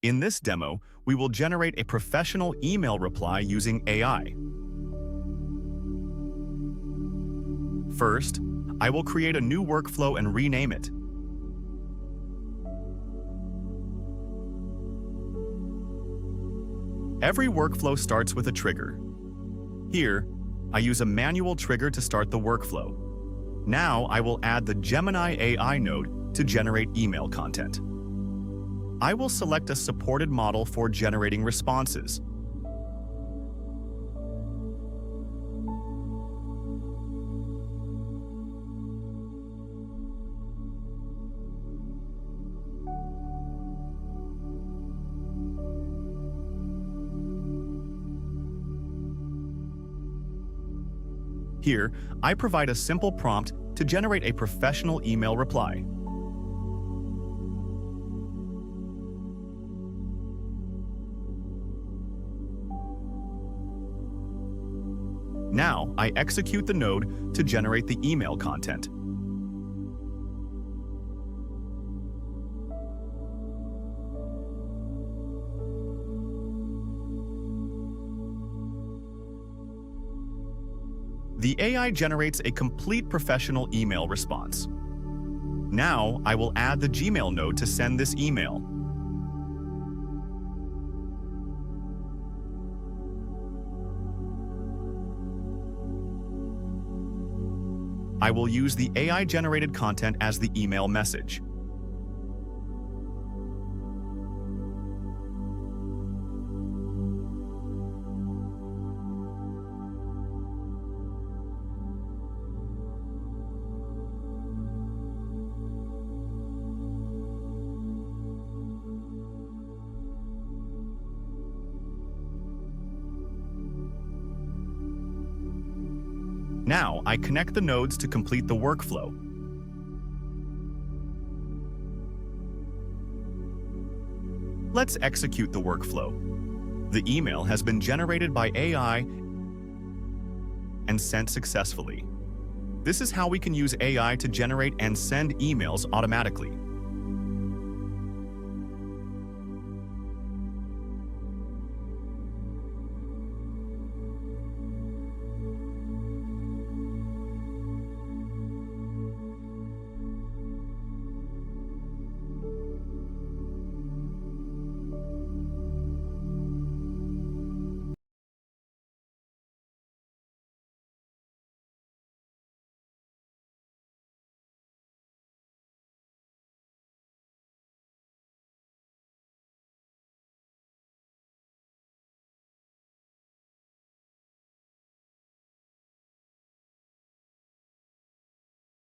In this demo, we will generate a professional email reply using AI. First, I will create a new workflow and rename it. Every workflow starts with a trigger. Here, I use a manual trigger to start the workflow. Now I will add the Gemini AI node to generate email content. I will select a supported model for generating responses. Here, I provide a simple prompt to generate a professional email reply. Now, I execute the node to generate the email content. The AI generates a complete professional email response. Now, I will add the Gmail node to send this email. I will use the AI-generated content as the email message. Now, I connect the nodes to complete the workflow. Let's execute the workflow. The email has been generated by AI and sent successfully. This is how we can use AI to generate and send emails automatically.